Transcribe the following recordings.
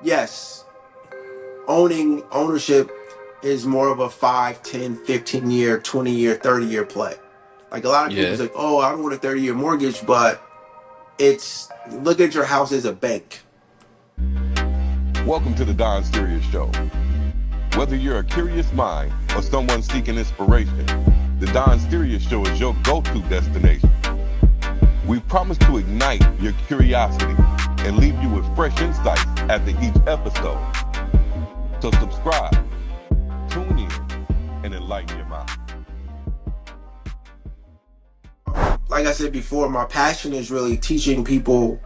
yes, ownership is more of a 5, 10, 15 year, 20 year, 30-year play. Like a lot of people's Yeah. like, oh, I don't want a 30-year mortgage, but it's look at your house as a bank. Welcome to the Don Sirius Show. Whether you're a curious mind or someone seeking inspiration, the Don Sirius Show is your go-to destination. We promise to ignite your curiosity and leave you with fresh insights after each episode. So subscribe, tune in, and enlighten your mind. Like I said before, my passion is really teaching people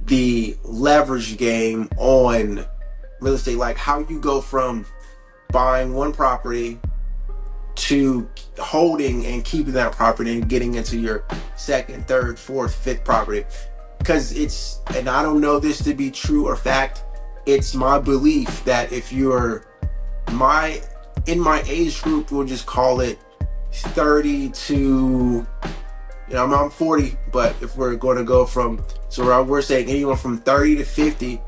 the leverage game on real estate, like how you go from buying one property to holding and keeping that property and getting into your second, third, fourth, fifth property. Because it's, and I don't know this to be true or fact, it's my belief that if you're in my age group, we'll just call it 30 to, I'm 40, but if we're going to go from, so we're saying anyone from 30 to 50,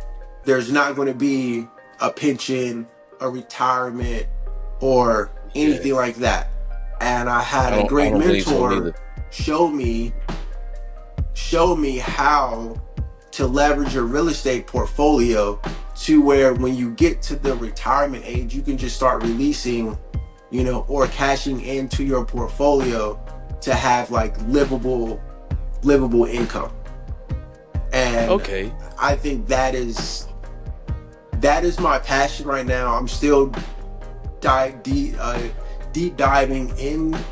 there's not going to be a pension, a retirement, or anything like that. And I had a I great don't believe so mentor neither. show me how to leverage your real estate portfolio to where when you get to the retirement age, you can just start releasing, or cashing into your portfolio to have like livable income. And Okay. I think that is my passion right now. I'm still deep diving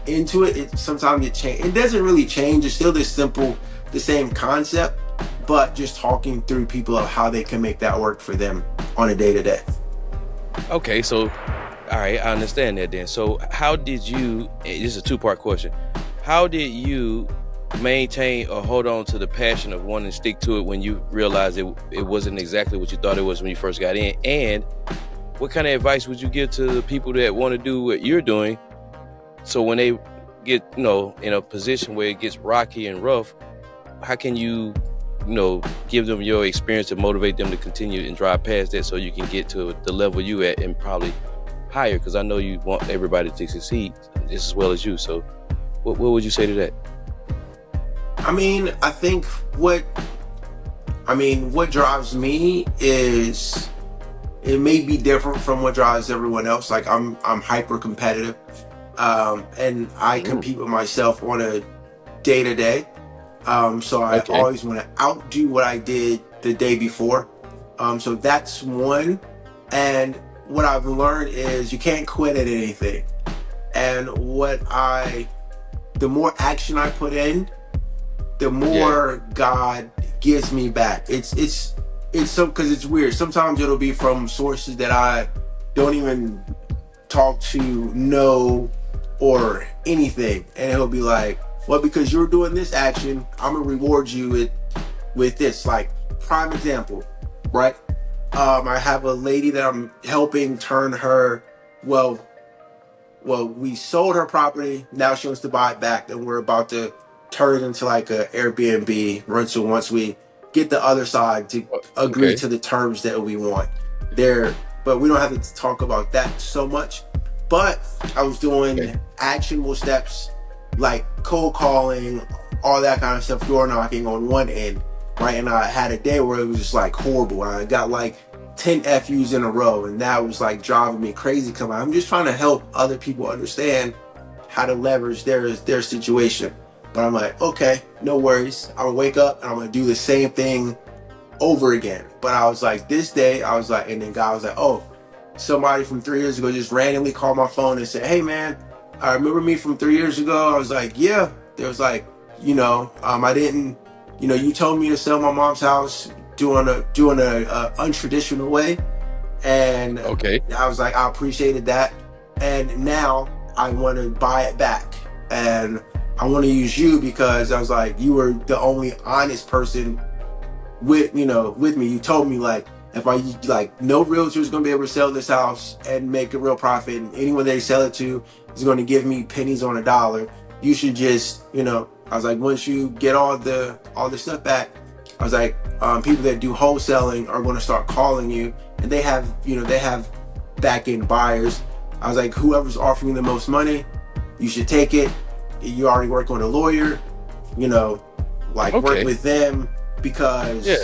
into it. Sometimes it doesn't really change. It's still the same concept, but just talking through people of how they can make that work for them on a day-to-day. Okay. So, all right, I understand that then. So how did you, this is a two-part question. How did you maintain or hold on to the passion of wanting to stick to it when you realized it wasn't exactly what you thought it was when you first got in? And what kind of advice would you give to the people that want to do what you're doing? So when they get, in a position where it gets rocky and rough, how can you, give them your experience to motivate them to continue and drive past that so you can get to the level you at and probably higher? Because I know you want everybody to succeed just as well as you. So what would you say to that? I think what drives me is, it may be different from what drives everyone else. Like I'm hyper competitive, and I compete with myself on a day to day. So I Okay. always want to outdo what I did the day before. So that's one. And what I've learned is you can't quit at anything. And the more action I put in, the Yeah. more God gives me back. It's so, because it's weird. Sometimes it'll be from sources that I don't even talk to, know, or anything, and he'll be like, well, because you're doing this action, I'm gonna reward you with this. Like, prime example, right? I have a lady that I'm helping turn her, well, we sold her property. Now she wants to buy it back, and we're about to turn it into like a Airbnb rental once we get the other side to agree Okay. to the terms that we want. There, but we don't have to talk about that so much. But I was Okay. doing actionable steps like cold calling, all that kind of stuff, door knocking on one end, right? And I had a day where it was just like horrible. I got like 10 FUs in a row, and that was like driving me crazy. Come on, I'm just trying to help other people understand how to leverage their situation. But I'm like, okay, no worries. I'm gonna wake up and I'm gonna do the same thing over again. But I was like, this day, I was like, and then God was like, oh, somebody from 3 years ago just randomly called my phone and said, hey man, I remember me from 3 years ago. I was like, yeah. There was like, I didn't, you told me to sell my mom's house doing a untraditional way. And Okay. I was like, I appreciated that. And now I want to buy it back. And I want to use you because I was like, you were the only honest person with me. You told me like, if I like, no realtor is going to be able to sell this house and make a real profit, and anyone they sell it to is going to give me pennies on a dollar. You should just, I was like, once you get all the stuff back, I was like, people that do wholesaling are going to start calling you, and they have back end buyers. I was like, whoever's offering you the most money, you should take it. You already work with a lawyer, like work Okay. with them Yeah.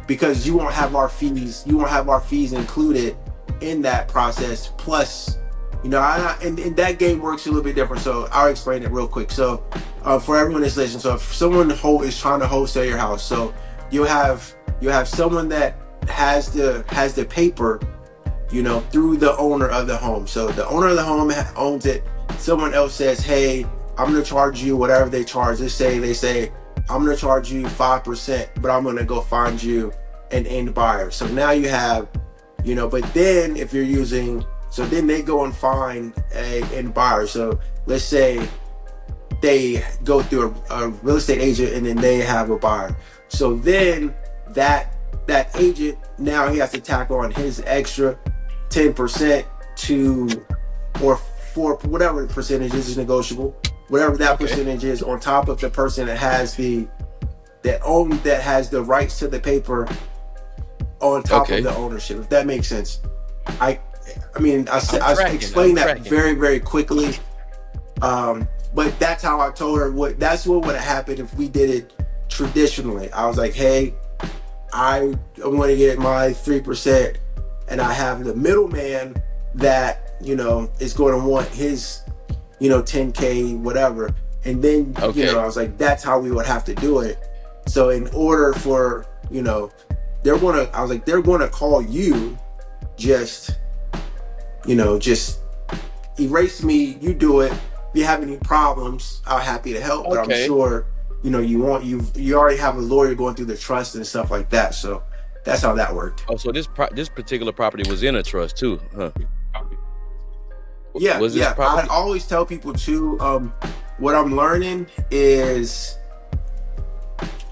because you won't have our fees. You won't have our fees included in that process. Plus, and that game works a little bit different. So I'll explain it real quick. So for everyone that's listening, so if someone is trying to wholesale your house, so you have someone that has the paper, through the owner of the home. So the owner of the home owns it. Someone else says, hey, I'm going to charge you whatever they charge. They say, I'm going to charge you 5%, but I'm going to go find you an end buyer. So now you have, but then if you're so then they go and find an end buyer. So let's say they go through a real estate agent and then they have a buyer. So then that agent, now he has to tack on his extra 10% or for whatever the percentage is negotiable, whatever that percentage is on top of the person that has the rights to the paper on top of the ownership, if that makes sense. I explained that very, very quickly. But that's how I told her that's what would have happened if we did it traditionally. I was like, hey, I'm going to get my 3%, and I have the middleman that, is going to want his, 10K, whatever. And then, I was like, that's how we would have to do it. So in order for, they're going to call you, just erase me, you do it. If you have any problems, I'm happy to help, but I'm sure, you already have a lawyer going through the trust and stuff like that. So that's how that worked. Oh, so this particular property was in a trust too, huh? Yeah, I always tell people too, what I'm learning is,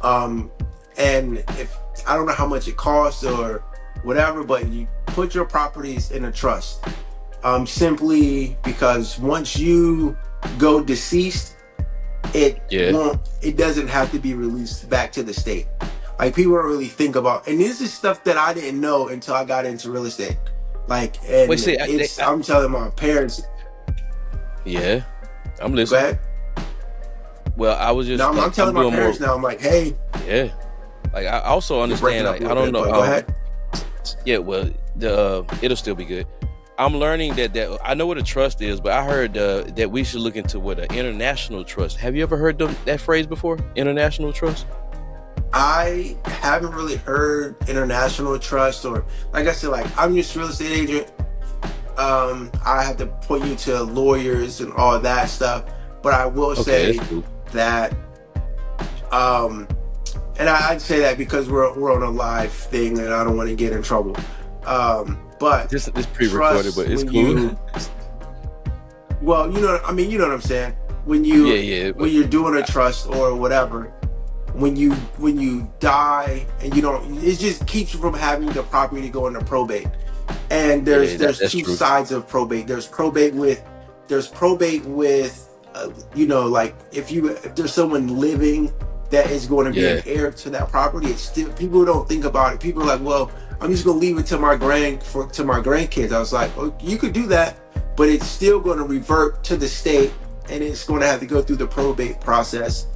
and if I don't know how much it costs or whatever, but you put your properties in a trust, simply because once you go deceased, it doesn't have to be released back to the state. Like, people don't really think about, and this is stuff that I didn't know until I got into real estate. Like, and I'm telling my parents. Yeah, I'm listening. Go ahead. Well, I was just. No, I'm telling my parents now. I'm like, hey. Yeah, like I also understand. Like, I don't know. Go ahead. Yeah, well, it'll still be good. I'm learning that I know what a trust is, but I heard that we should look into what an international trust. Have you ever heard that phrase before? International trust? I haven't really heard international trust, or like I said, like, I'm just a real estate agent. I have to point you to lawyers and all that stuff, but I will say that, and I'd say that because we're on a live thing and I don't want to get in trouble. But this pre-recorded, but it's cool. Well, you know what I'm saying. When when you're doing a trust or whatever, when you die and it just keeps you from having the property go into probate. And there's two sides of probate. There's probate with like if there's someone living that is going to be an heir to that property, it's still, people don't think about it. People are like, well, I'm just gonna leave it to my grandkids. I was like, well, you could do that, but it's still going to revert to the state, and it's going to have to go through the probate process.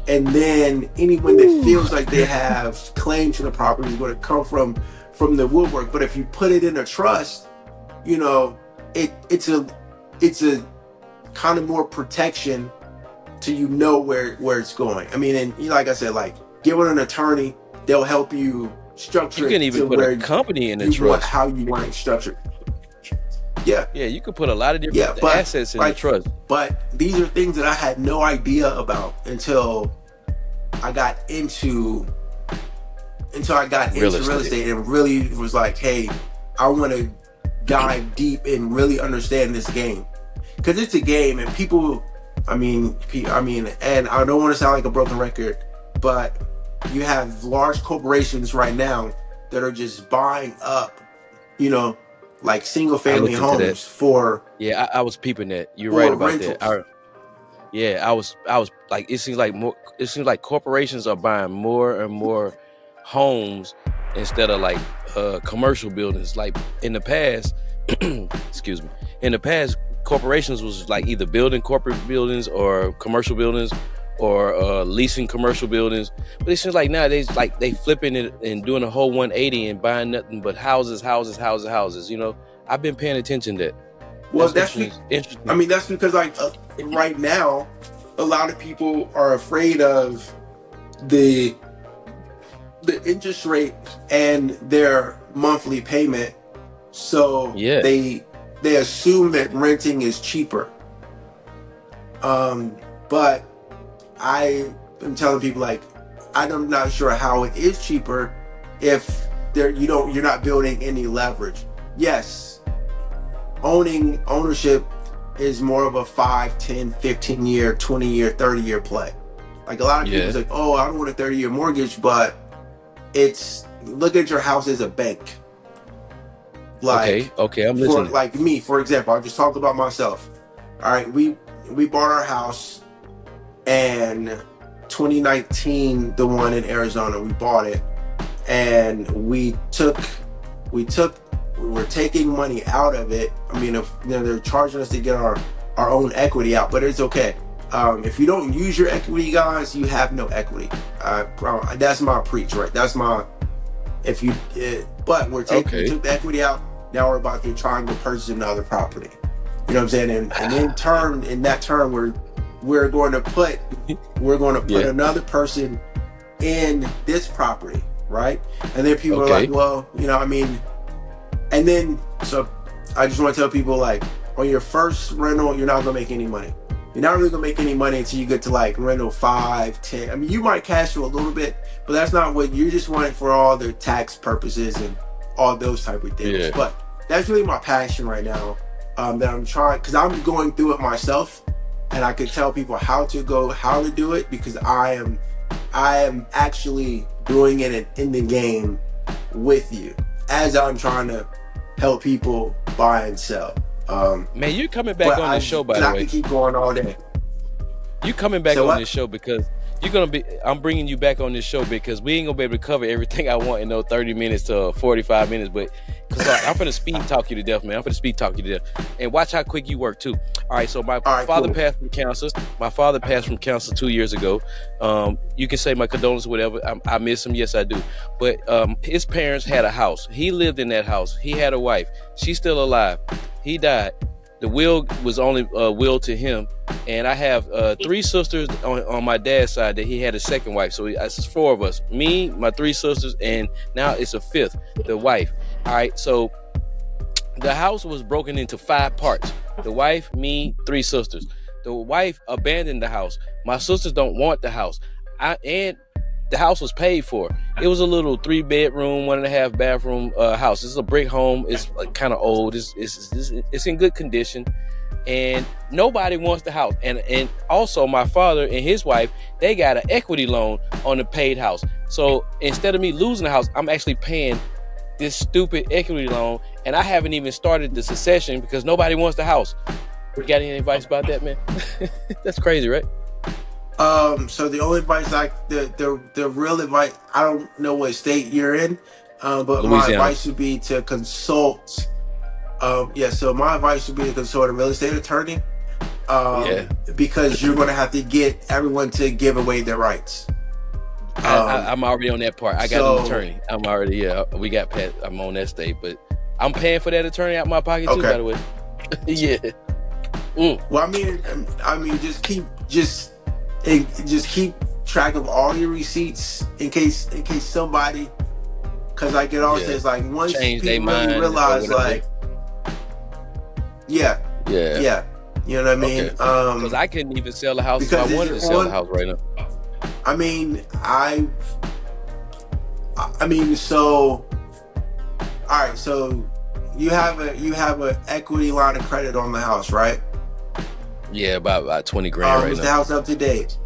And then anyone that feels like they have claim to the property is going to come from the woodwork. But if you put it in a trust, it's a kind of more protection to where it's going. I mean, and like I said, like, get with an attorney, they'll help you structure. You can even put a company in the trust. How you want it structured. Yeah, you could put a lot of different assets in the trust. But these are things that I had no idea about until I got into real estate and really was like, hey, I want to dive deep and really understand this game, because it's a game, and people, I mean, and I don't want to sound like a broken record, but you have large corporations right now that are just buying up, like single family homes for. Yeah, I was peeping that. You're right about rentals. That. I was like, it seems like corporations are buying more and more homes instead of like commercial buildings. Like in the past, excuse me, in the past, corporations was like either building corporate buildings or commercial buildings or leasing commercial buildings. But it seems like nowadays, like they flipping it and doing a whole 180 and buying nothing but houses. You know, I've been paying attention to that. Well, that's interesting. I mean, that's because like right now, a lot of people are afraid of the interest rate and their monthly payment, so they assume that renting is cheaper. But I am telling people, like, I'm not sure how it is cheaper if you're not building any leverage. Yes, ownership is more of a 5, 10, 15 year, 20 year, 30 year play. Like a lot of people say, oh, I don't want a 30-year mortgage, but look at your house as a bank. Like, okay, I'm listening. Like me, for example, I'll just talk about myself. All right, we bought our house in 2019, the one in Arizona. We bought it, and we're taking money out of it. I mean, they're charging us to get our own equity out, but it's okay. If you don't use your equity, guys, you have no equity. That's my preach, right? That's my. But we took the equity out. Now we're about to try and go purchase another property. You know what I'm saying? And in that term, we're going to put another person in this property, right? And then people are like, well, you know, I mean, and then so I just want to tell people, like, on your first rental, you're not gonna make any money. You're not really gonna make any money until you get to like rental 5, 10. I mean, you might cash flow a little bit, but that's not what you just want it for, all the tax purposes and all those type of things. But that's really my passion right now. That I'm trying, because I'm going through it myself, and I can tell people how to do it, because I am actually doing it in the game with you as I'm trying to help people buy and sell. Man, you're coming back on this show, by the way. I can keep going all day. You coming back on this show because I'm bringing you back on this show because we ain't gonna be able to cover everything I want in those 30 minutes to 45 minutes, but because I'm finna speed talk you to death, man. I'm finna speed talk you to death, and watch how quick you work too. All right, so my father passed from cancer. My father passed from cancer 2 years ago. You can say my condolences, whatever. I miss him, yes I do. But his parents had a house. He lived in that house. He had a wife. She's still alive. He died. The will was only will to him, and I have 3 sisters on my dad's side that he had a second wife. So it's 4 of us: me, my 3 sisters, and now it's a 5th, the wife. All right, so the house was broken into 5 parts: the wife, me, 3 sisters. The wife abandoned the house. My sisters don't want the house, and the house was paid for. It was a little 3-bedroom, 1.5 bathroom house. This is a brick home. It's like kind of old. It's in good condition, and nobody wants the house. And also my father and his wife, they got an equity loan on the paid house. So instead of me losing the house, I'm actually paying this stupid equity loan, and I haven't even started the succession because nobody wants the house. You got any advice about that, man? That's crazy, right? So the only advice, the real advice, I don't know what state you're in, but Louisiana. My advice would be to consult. So my advice would be to consult a real estate attorney. Because you're going to have to get everyone to give away their rights. I'm already on that part. I got an attorney. I'm already, we got Pat. I'm on that state, but I'm paying for that attorney out of my pocket too, by the way. Yeah. Well, I mean, just keep track of all your receipts in case somebody, because like it all says, like, once change people really realize, like, you know what I mean? Because I couldn't even sell the house if I wanted to sell the house right now. I mean, so all right, so you have an equity line of credit on the house, right? Yeah, about 20 grand right now. Is the house up to date?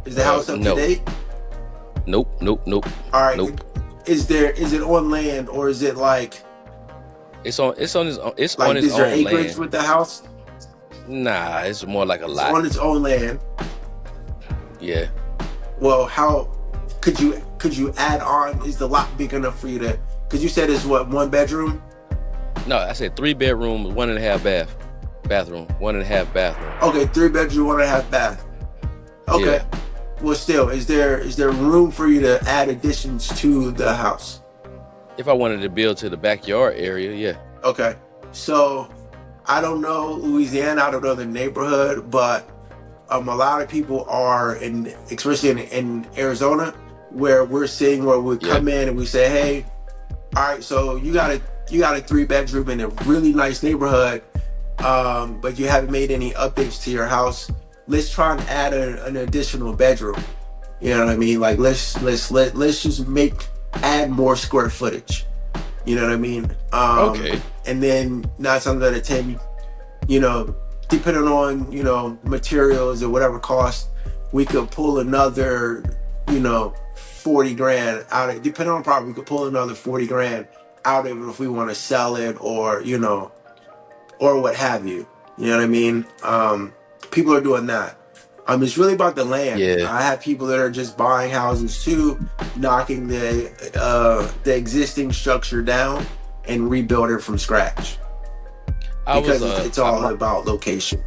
Is the house up to date? Nope. All right. Nope. Is it on land, or is it like? It's on his own land. Is there acreage with the house? Nah, it's more like a lot. It's on its own land. Yeah. Well, how could you could you add on? Is the lot big enough for you to? Because you said it's what, 1 bedroom? No, I said 3-bedroom, 1.5 bathroom, 1.5 bathroom. Okay, 3 bedroom, 1.5 bath. Okay. Yeah. Well, still, is there room for you to add additions to the house? If I wanted to build to the backyard area, yeah. Okay. So I don't know Louisiana, I don't know the neighborhood, but a lot of people are especially in Arizona, where we're seeing where we come in and we say, hey, all right, so you got a 3 bedroom in a really nice neighborhood, but you haven't made any updates to your house. Let's try and add an additional bedroom. You know what I mean? Like let's just add more square footage. You know what I mean? Okay. And then 9 times out of 10, you know, depending on, you know, materials or whatever cost, we could pull another, you know, 40 grand out of, depending on property, we could pull another 40 grand out of it if we want to sell it, or, you know, or what have you. You know what I mean? People are doing that. It's really about the land. Yeah. I have people that are just buying houses too, knocking the existing structure down and rebuild it from scratch. Because it's all about location.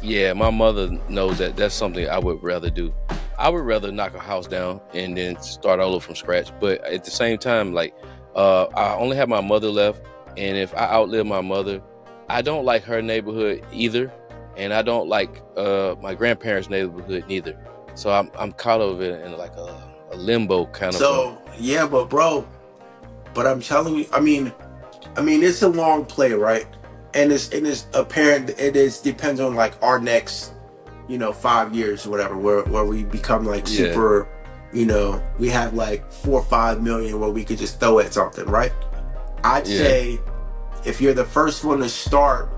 Yeah, my mother knows that that's something I would rather do. I would rather knock a house down and then start all over from scratch. But at the same time, like, I only have my mother left, and if I outlive my mother, I don't like her neighborhood either, and I don't like my grandparents' neighborhood neither. So I'm caught over in like a limbo kind of. So yeah, but I'm telling you, I mean, it's a long play, right? And it's apparent. Depends on like our next, you know, 5 years or whatever, where we become like super, you know, we have like 4 or 5 million where we could just throw at something, right? I'd say if you're the first one to start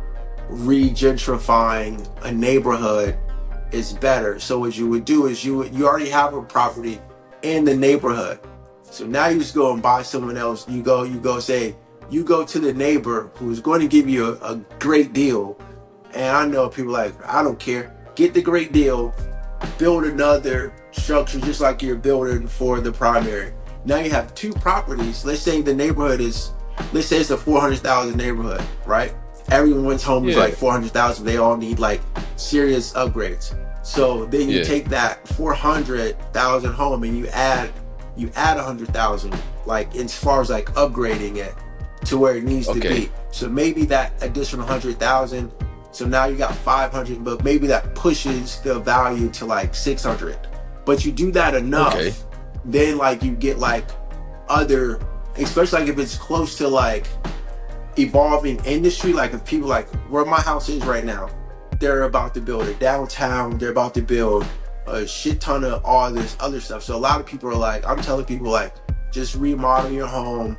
regentrifying a neighborhood, it's better. So what you would do is you already have a property in the neighborhood. So now you just go and buy someone else. You go to the neighbor who's going to give you a great deal. And I know people like, I don't care. Get the great deal, build another structure just like you're building for the primary. Now you have 2 properties. Let's say the neighborhood it's a 400,000 neighborhood, right? Everyone's home is like 400,000. They all need like serious upgrades. So then you take that 400,000 home and you add 100,000, like as far as like upgrading it to where it needs to be. So maybe that additional 100,000. So now you got 500, but maybe that pushes the value to like 600. But you do that enough, then like you get like other, especially like if it's close to like evolving industry, like if people like where my house is right now, they're about to build a downtown, they're about to build a shit ton of all this other stuff. So a lot of people are like, I'm telling people like, just remodel your home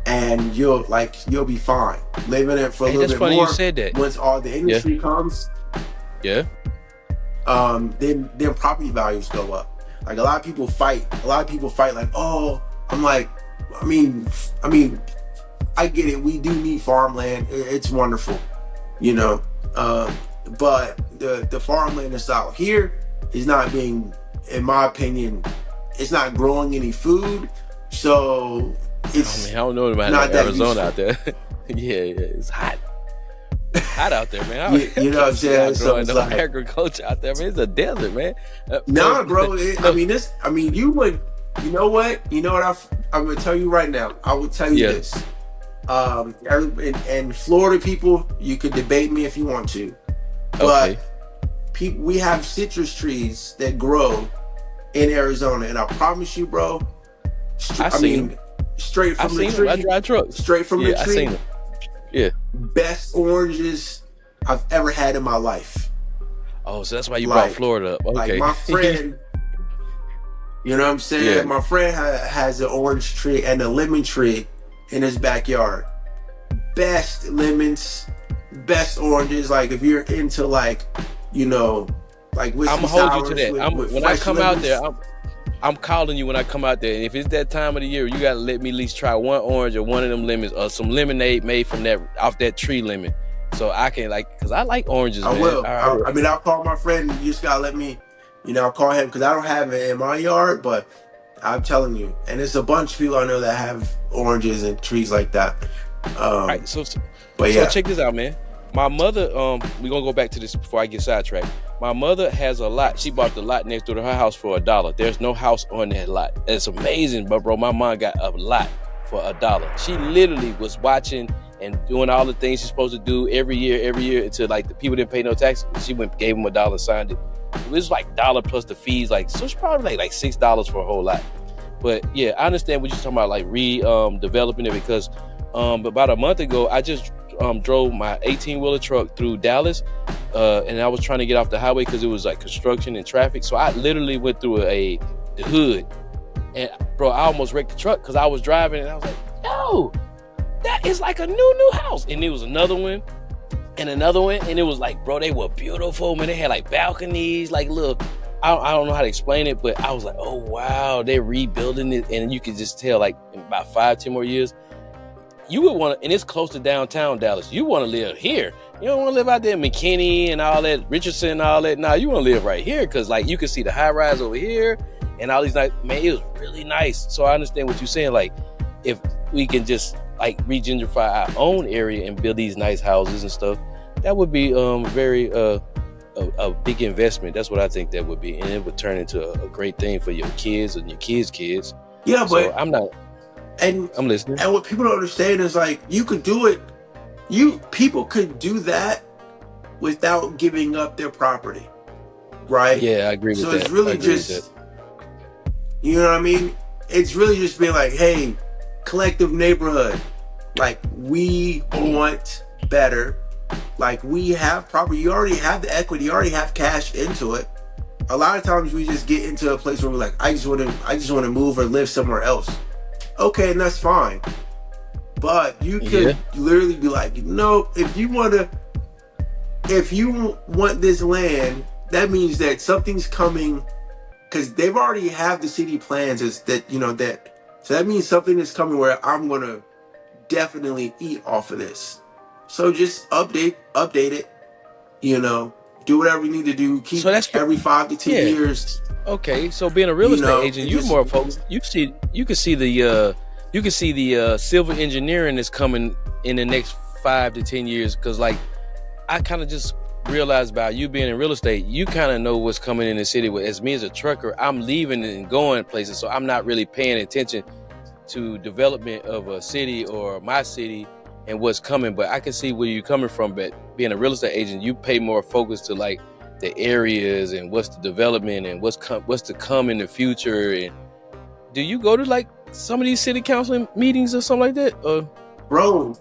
and you'll be fine. Live in it for a little bit more. You said that. Once all the industry comes, then property values go up. Like a lot of people fight like, oh, I'm like, I mean, I get it. We do need farmland. It's wonderful, you know. But the farmland that's out here is not being, in my opinion, it's not growing any food. So it's, I don't know about Arizona out there. It's hot. Hot out there, man. You know what I'm saying? So it's like agriculture out there, man. It's a desert, man. Nah, bro. You would. You know what? I'm gonna tell you right now. I will tell you this. And Florida people, you could debate me if you want to, but we have citrus trees that grow in Arizona, and I promise you, bro. Straight from the tree. I drive trucks. Straight from the tree. I seen them. Yeah. Best oranges I've ever had in my life. Oh, so that's why you brought Florida up. Okay. Like my friend, you know what I'm saying? Yeah. My friend has an orange tree and a lemon tree in his backyard. Best lemons, best oranges. Like if you're into like, you know, like whiskey I'm sours. gonna hold you to that. When I come out there, I'm calling you when I come out there. And if it's that time of the year, you gotta let me at least try one orange or one of them lemons or some lemonade made from off that tree lemon. So I can cause I like oranges, man. I will. I'll call my friend. You just gotta let me, I'll call him because I don't have it in my yard, but I'm telling you, and there's a bunch of people I know that have oranges and trees like that. All right, so yeah, check this out, man. My mother, we're gonna go back to this before I get sidetracked. My mother has a lot. She bought the lot next door to her house for $1. There's no house on that lot. It's amazing, but bro, my mom got a lot for $1. She literally was watching and doing all the things she's supposed to do every year until like the people didn't pay no taxes. She went, gave them $1, signed it. It was like $1 plus the fees, like, so it's probably like $6 for a whole lot. But yeah, I understand what you're talking about, like developing it, because about a month ago, I just drove my 18-wheeler truck through Dallas, and I was trying to get off the highway because it was like construction and traffic. So I literally went through the hood, and bro, I almost wrecked the truck because I was driving and I was like, yo, that is like a new house. And there was another one and another one, and it was like, bro, they were beautiful, man. They had like balconies, like little, I don't know how to explain it, but I was like, oh wow, they're rebuilding it. And you could just tell, like, in about 5-10 more years, you would want to, and it's close to downtown Dallas, you want to live here. You don't want to live out there in McKinney and all that, Richardson and all that. Nah, you want to live right here, because like you can see the high rise over here and all these nice, man, it was really nice. So I understand what you're saying. Like, if we can just like regentrify our own area and build these nice houses and stuff, that would be very a big investment. That's what I think that would be, and it would turn into a great thing for your kids and your kids. Yeah, so but I'm listening. And what people don't understand is, like, you could do it. People could do that without giving up their property, right? Yeah, I agree with that. So it's really just, you know what I mean? It's really just being like, hey, collective neighborhood, like, we want better. Like, we have property. You already have the equity. You already have cash into it. A lot of times we just get into a place where we're like, I just want to move or live somewhere else. Okay, and that's fine. But you could literally be like, no, if you want this land, that means that something's coming, because they've already have the city plans so that means something is coming where I'm going to definitely eat off of this. So just update it, do whatever you need to do. Keep every 5 to 10 years. Okay, so being a real estate agent, you're more focused. You can see the civil engineering that's coming in the next 5 to 10 years. Because, like, I kind of just realized about you being in real estate, you kind of know what's coming in the city. As me as a trucker, I'm leaving and going places, so I'm not really paying attention to development of a city or my city and what's coming. But I can see where you're coming from. But being a real estate agent, you pay more focus to, like, the areas and what's the development and what's to come in the future. And do you go to, like, some of these city council meetings or something like that? Bro,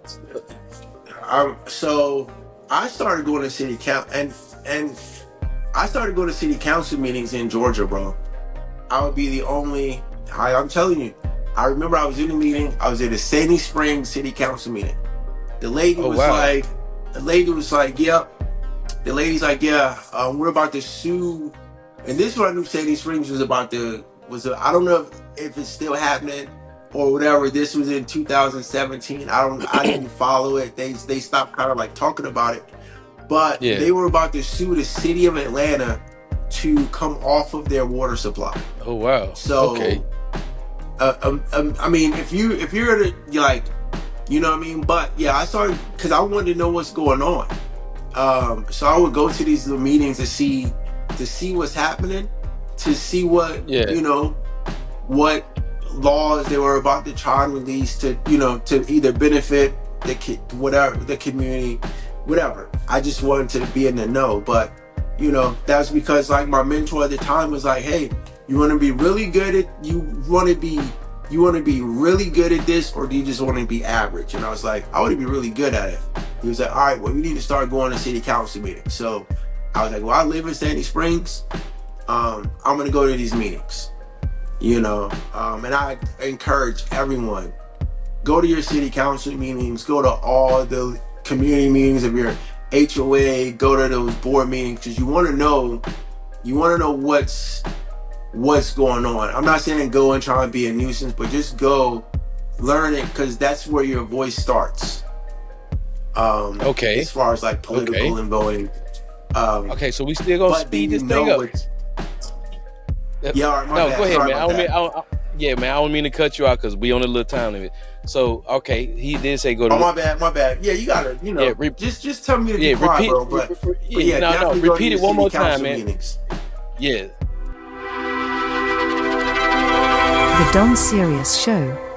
so I started going to city council and I started going to city council meetings in Georgia, bro. I would be the only. I'm telling you, I remember I was in a meeting. I was at a Sandy Springs city council meeting. The lady was like, yep. The lady's like, yeah, we're about to sue. And this is what I knew Sandy Springs was about to, I don't know if it's still happening or whatever. This was in 2017. I didn't follow it. They stopped kind of like talking about it. But they were about to sue the city of Atlanta to come off of their water supply. Oh, wow. So, okay. I mean, if you're gonna, like, you know what I mean? But yeah, I started, because I wanted to know what's going on. So I would go to these little meetings to see what's happening, to see what what laws they were about to try and release to either benefit the community, whatever. I just wanted to be in the know. But that's because, like, my mentor at the time was like, hey, you want to be really good at really good at this, or do you just want to be average? And I was like, I want to be really good at it. He was like, all right, well, we need to start going to city council meetings. So I was like, well, I live in Sandy Springs. I'm going to go to these meetings, and I encourage everyone, go to your city council meetings, go to all the community meetings of your HOA, go to those board meetings, because you want to know what's going on. I'm not saying go and try and be a nuisance, but just go learn it, because that's where your voice starts. Okay. As far as, like, political and voting. Okay, so we still gonna speed this thing up. Yeah, all right, my bad. Go ahead, Sorry man. Yeah, man, I don't mean to cut you out because we on a little time limit. So, okay, he did say go to. Oh, my bad. Yeah, you gotta, just tell me to be quiet, repeat. bro. But yeah, No, definitely go to repeat your it one city more time, council man. meetings. Yeah. The Don Sirius Show.